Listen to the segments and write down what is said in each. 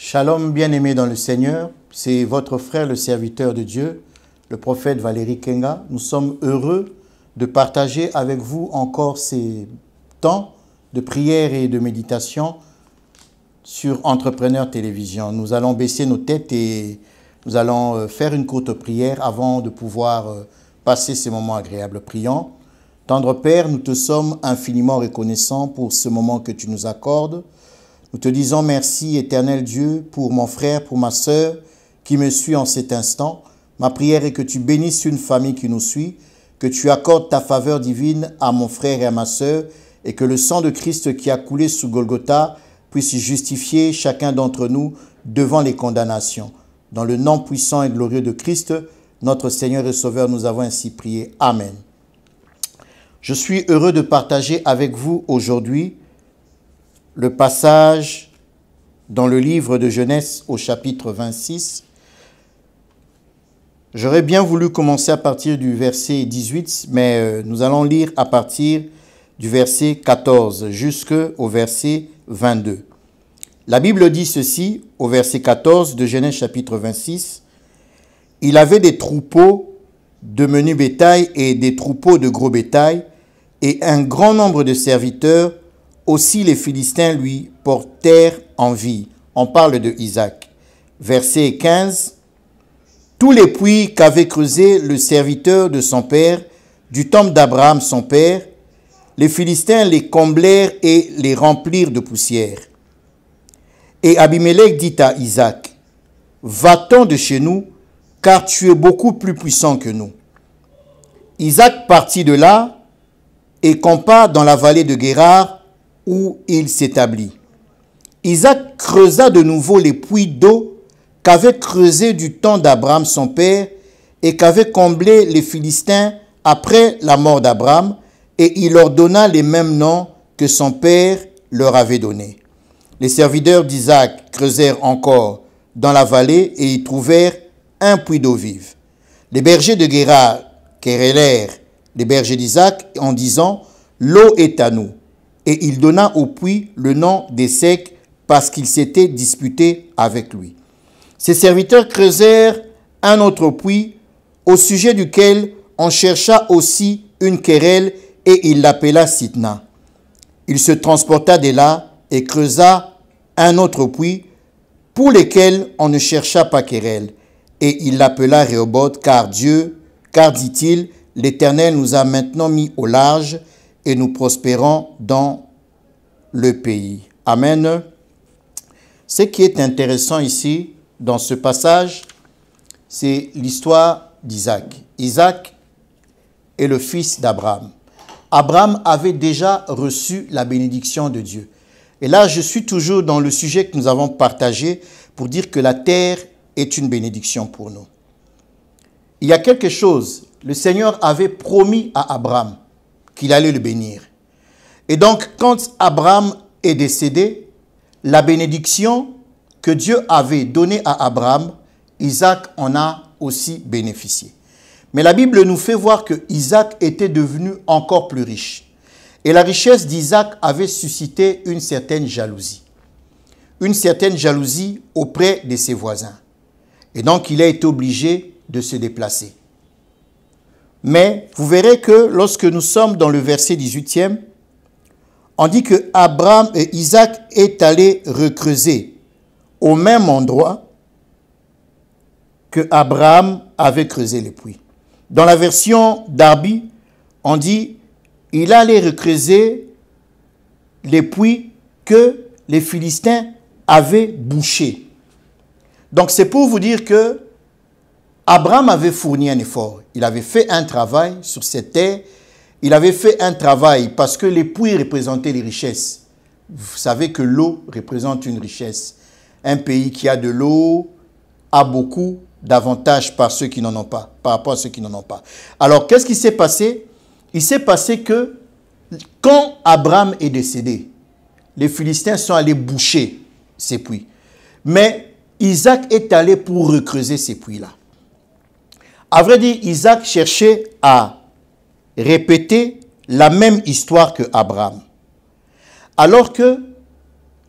Shalom bien-aimés dans le Seigneur, c'est votre frère le serviteur de Dieu, le prophète Valérie Kenga. Nous sommes heureux de partager avec vous encore ces temps de prière et de méditation sur Entrepreneur Télévision. Nous allons baisser nos têtes et nous allons faire une courte prière avant de pouvoir passer ces moments agréables. Prions. Tendre Père, nous te sommes infiniment reconnaissants pour ce moment que tu nous accordes. Nous te disons merci, éternel Dieu, pour mon frère, pour ma sœur qui me suit en cet instant. Ma prière est que tu bénisses une famille qui nous suit, que tu accordes ta faveur divine à mon frère et à ma sœur, et que le sang de Christ qui a coulé sous Golgotha puisse justifier chacun d'entre nous devant les condamnations. Dans le nom puissant et glorieux de Christ, notre Seigneur et Sauveur, nous avons ainsi prié. Amen. Je suis heureux de partager avec vous aujourd'hui le passage dans le livre de Genèse au chapitre 26. J'aurais bien voulu commencer à partir du verset 18, mais nous allons lire à partir du verset 14 jusqu'au verset 22. La Bible dit ceci au verset 14 de Genèse chapitre 26. « Il avait des troupeaux de menu bétail et des troupeaux de gros bétail et un grand nombre de serviteurs. Aussi les Philistins lui portèrent envie. » On parle de Isaac. Verset 15. « Tous les puits qu'avait creusés le serviteur de son père, du temps d'Abraham son père, les Philistins les comblèrent et les remplirent de poussière. Et Abimelech dit à Isaac, « Va-t'en de chez nous, car tu es beaucoup plus puissant que nous. » Isaac partit de là et campa dans la vallée de Guérar, où il s'établit. Isaac creusa de nouveau les puits d'eau qu'avait creusés du temps d'Abraham son père et qu'avaient comblé les Philistins après la mort d'Abraham, et il leur donna les mêmes noms que son père leur avait donnés. Les serviteurs d'Isaac creusèrent encore dans la vallée et y trouvèrent un puits d'eau vive. Les bergers de Guérar querellèrent les bergers d'Isaac en disant « L'eau est à nous ». Et il donna au puits le nom d'Essek parce qu'il s'était disputé avec lui. Ses serviteurs creusèrent un autre puits au sujet duquel on chercha aussi une querelle et il l'appela Sitna. Il se transporta de là et creusa un autre puits pour lequel on ne chercha pas querelle. Et il l'appela Rehoboth car dit-il, l'Éternel nous a maintenant mis au large et nous prospérons dans le pays. Amen. Ce qui est intéressant ici, dans ce passage, c'est l'histoire d'Isaac. Isaac est le fils d'Abraham. Abraham avait déjà reçu la bénédiction de Dieu. Et là, je suis toujours dans le sujet que nous avons partagé pour dire que la terre est une bénédiction pour nous. Il y a quelque chose, le Seigneur avait promis à Abraham qu'il allait le bénir. Et donc, quand Abraham est décédé, la bénédiction que Dieu avait donnée à Abraham, Isaac en a aussi bénéficié. Mais la Bible nous fait voir que Isaac était devenu encore plus riche. Et la richesse d'Isaac avait suscité une certaine jalousie. Une certaine jalousie auprès de ses voisins. Et donc, il a été obligé de se déplacer. Mais vous verrez que lorsque nous sommes dans le verset 18e, on dit que Isaac est allé recreuser au même endroit que Abraham avait creusé les puits. Dans la version Darby, on dit il allait recreuser les puits que les Philistins avaient bouchés. Donc c'est pour vous dire que Abraham avait fourni un effort. Il avait fait un travail sur cette terre. Il avait fait un travail parce que les puits représentaient les richesses. Vous savez que l'eau représente une richesse. Un pays qui a de l'eau a beaucoup d'avantages par ceux qui n'en ont pas, par rapport à ceux qui n'en ont pas. Alors, qu'est-ce qui s'est passé? Il s'est passé que quand Abraham est décédé, les Philistins sont allés boucher ces puits. Mais Isaac est allé pour recreuser ces puits-là. À vrai dire, Isaac cherchait à répéter la même histoire que Abraham. Alors que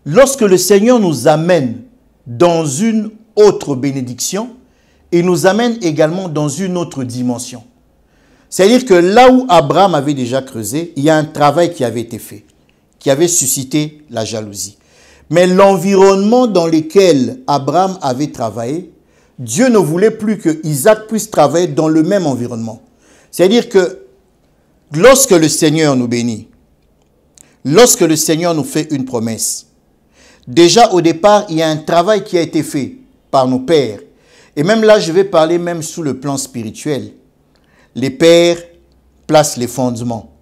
lorsque le Seigneur nous amène dans une autre bénédiction et nous amène également dans une autre dimension. C'est-à-dire que là où Abraham avait déjà creusé, il y a un travail qui avait été fait, qui avait suscité la jalousie. Mais l'environnement dans lequel Abraham avait travaillé, Dieu ne voulait plus que Isaac puisse travailler dans le même environnement. C'est-à-dire que lorsque le Seigneur nous bénit, lorsque le Seigneur nous fait une promesse, déjà au départ, il y a un travail qui a été fait par nos pères. Et même là, je vais parler même sous le plan spirituel. Les pères placent les fondements.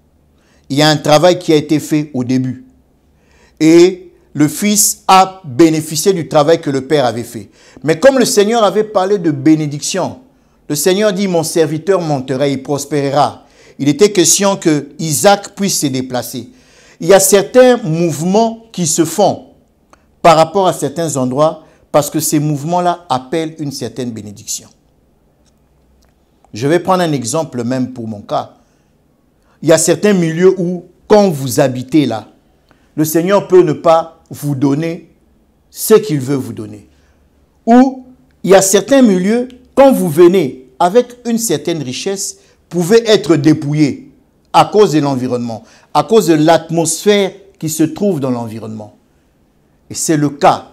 Il y a un travail qui a été fait au début. Et le fils a bénéficié du travail que le père avait fait. Mais comme le Seigneur avait parlé de bénédiction, le Seigneur dit, mon serviteur montera, il prospérera. Il était question que Isaac puisse se déplacer. Il y a certains mouvements qui se font par rapport à certains endroits parce que ces mouvements-là appellent une certaine bénédiction. Je vais prendre un exemple même pour mon cas. Il y a certains milieux où, quand vous habitez là, le Seigneur peut ne pas vous donner ce qu'il veut vous donner. Ou il y a certains milieux, quand vous venez avec une certaine richesse, pouvez être dépouillé à cause de l'environnement, à cause de l'atmosphère qui se trouve dans l'environnement. Et c'est le cas.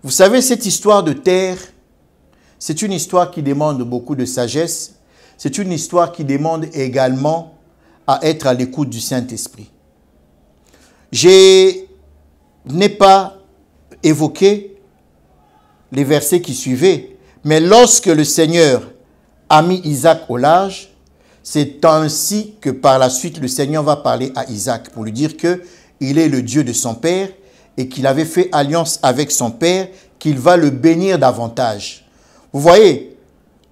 Vous savez, cette histoire de terre, c'est une histoire qui demande beaucoup de sagesse. C'est une histoire qui demande également à être à l'écoute du Saint-Esprit. Je n'ai pas évoqué les versets qui suivaient, mais lorsque le Seigneur a mis Isaac au large, c'est ainsi que par la suite le Seigneur va parler à Isaac pour lui dire qu'il est le Dieu de son père et qu'il avait fait alliance avec son père, qu'il va le bénir davantage. Vous voyez,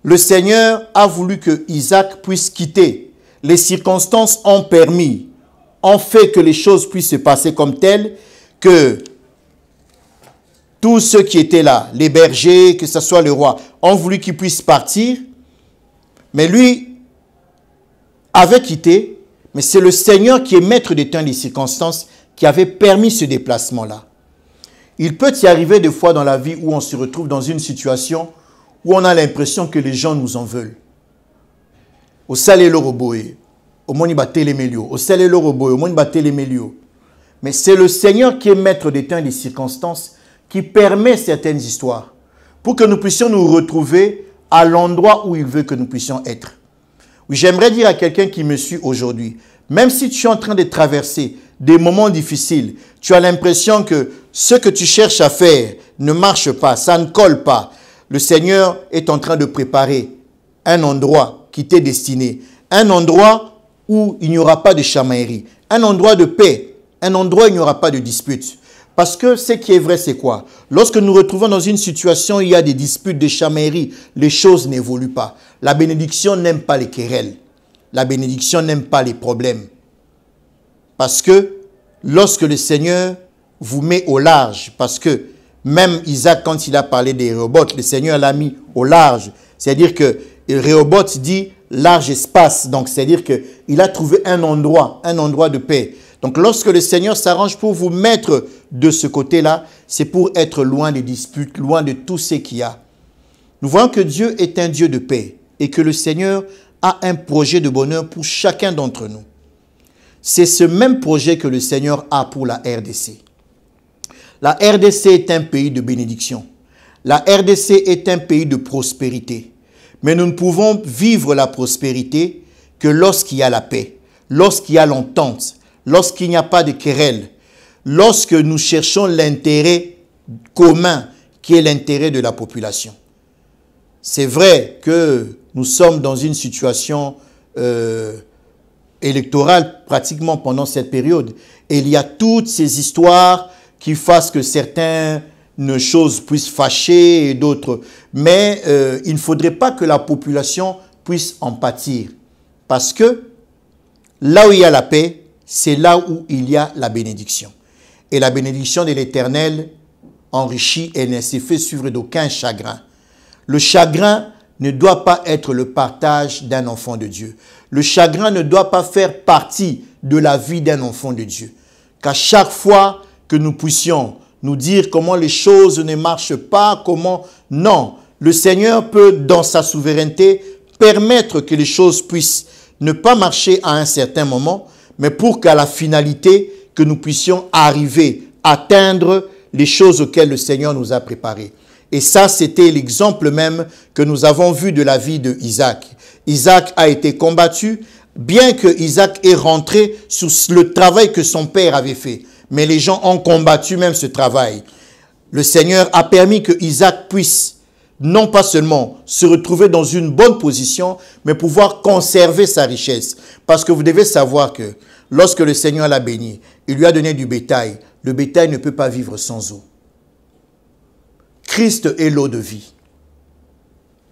le Seigneur a voulu que Isaac puisse quitter. Les circonstances ont permis, ont fait que les choses puissent se passer comme telles, que tous ceux qui étaient là, les bergers, que ce soit le roi, ont voulu qu'il puisse partir. Mais lui avait quitté, mais c'est le Seigneur qui est maître des temps et des circonstances qui avait permis ce déplacement-là. Il peut y arriver des fois dans la vie où on se retrouve dans une situation où on a l'impression que les gens nous en veulent. Au salé le roboé, au moni baté les mélios, au salé le roboé, au moni baté les mélios. Mais c'est le Seigneur qui est maître des temps et des circonstances qui permet certaines histoires pour que nous puissions nous retrouver à l'endroit où il veut que nous puissions être. Oui, j'aimerais dire à quelqu'un qui me suit aujourd'hui, même si tu es en train de traverser des moments difficiles, tu as l'impression que ce que tu cherches à faire ne marche pas, ça ne colle pas. Le Seigneur est en train de préparer un endroit qui t'est destiné, un endroit où il n'y aura pas de chamaillerie, un endroit de paix, un endroit où il n'y aura pas de disputes. Parce que ce qui est vrai, c'est quoi? Lorsque nous nous retrouvons dans une situation où il y a des disputes, des chamailleries, les choses n'évoluent pas. La bénédiction n'aime pas les querelles. La bénédiction n'aime pas les problèmes. Parce que lorsque le Seigneur vous met au large, parce que même Isaac, quand il a parlé des Rehoboth, le Seigneur l'a mis au large. C'est-à-dire que Rehoboth dit large espace. Donc, c'est-à-dire qu'il a trouvé un endroit de paix. Donc, lorsque le Seigneur s'arrange pour vous mettre de ce côté-là, c'est pour être loin des disputes, loin de tout ce qu'il y a. Nous voyons que Dieu est un Dieu de paix et que le Seigneur a un projet de bonheur pour chacun d'entre nous. C'est ce même projet que le Seigneur a pour la RDC. La RDC est un pays de bénédiction. La RDC est un pays de prospérité. Mais nous ne pouvons vivre la prospérité que lorsqu'il y a la paix, lorsqu'il y a l'entente, lorsqu'il n'y a pas de querelle, lorsque nous cherchons l'intérêt commun qui est l'intérêt de la population. C'est vrai que nous sommes dans une situation électorale pratiquement pendant cette période. Et il y a toutes ces histoires qui fassent que certaines choses puissent fâcher et d'autres. Mais il ne faudrait pas que la population puisse en pâtir. Parce que là où il y a la paix, c'est là où il y a la bénédiction. Et la bénédiction de l'Éternel enrichit et ne se fait suivre d'aucun chagrin. Le chagrin ne doit pas être le partage d'un enfant de Dieu. Le chagrin ne doit pas faire partie de la vie d'un enfant de Dieu. Qu'à chaque fois que nous puissions nous dire comment les choses ne marchent pas, comment... Non, le Seigneur peut, dans sa souveraineté, permettre que les choses puissent ne pas marcher à un certain moment, mais pour qu'à la finalité, que nous puissions arriver, atteindre les choses auxquelles le Seigneur nous a préparés. Et ça, c'était l'exemple même que nous avons vu de la vie de Isaac. Isaac a été combattu, bien que Isaac ait rentré sur le travail que son père avait fait. Mais les gens ont combattu même ce travail. Le Seigneur a permis que Isaac puisse non pas seulement se retrouver dans une bonne position, mais pouvoir conserver sa richesse. Parce que vous devez savoir que lorsque le Seigneur l'a béni, il lui a donné du bétail. Le bétail ne peut pas vivre sans eau. Christ est l'eau de vie.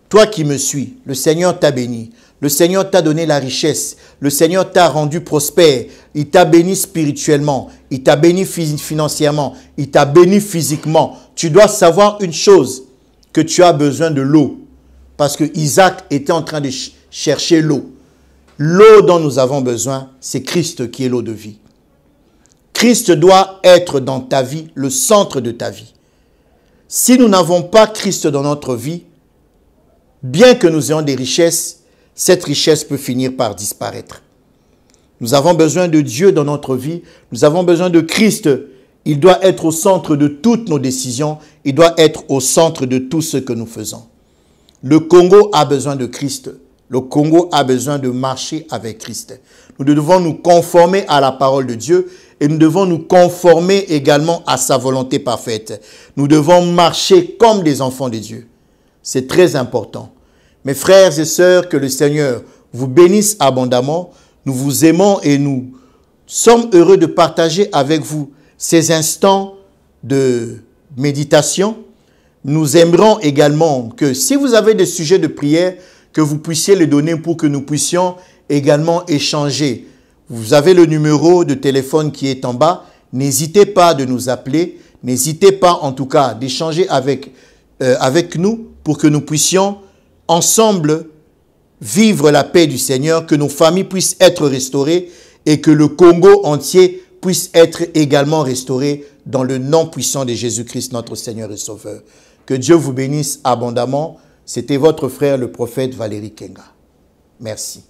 Toi qui me suis, le Seigneur t'a béni. Le Seigneur t'a donné la richesse. Le Seigneur t'a rendu prospère. Il t'a béni spirituellement. Il t'a béni financièrement. Il t'a béni physiquement. Tu dois savoir une chose, que tu as besoin de l'eau. Parce que Isaac était en train de chercher l'eau. L'eau dont nous avons besoin, c'est Christ qui est l'eau de vie. Christ doit être dans ta vie, le centre de ta vie. Si nous n'avons pas Christ dans notre vie, bien que nous ayons des richesses, cette richesse peut finir par disparaître. Nous avons besoin de Dieu dans notre vie. Nous avons besoin de Christ. Il doit être au centre de toutes nos décisions. Il doit être au centre de tout ce que nous faisons. Le Congo a besoin de Christ. Le Congo a besoin de marcher avec Christ. Nous devons nous conformer à la parole de Dieu et nous devons nous conformer également à sa volonté parfaite. Nous devons marcher comme des enfants de Dieu. C'est très important. Mes frères et sœurs, que le Seigneur vous bénisse abondamment. Nous vous aimons et nous sommes heureux de partager avec vous ces instants de méditation. Nous aimerons également que si vous avez des sujets de prière, que vous puissiez les donner pour que nous puissions également échanger. Vous avez le numéro de téléphone qui est en bas. N'hésitez pas de nous appeler. N'hésitez pas en tout cas d'échanger avec nous pour que nous puissions ensemble vivre la paix du Seigneur, que nos familles puissent être restaurées et que le Congo entier puisse être également restauré dans le nom puissant de Jésus-Christ, notre Seigneur et Sauveur. Que Dieu vous bénisse abondamment. C'était votre frère, le prophète Valérie Kenga. Merci.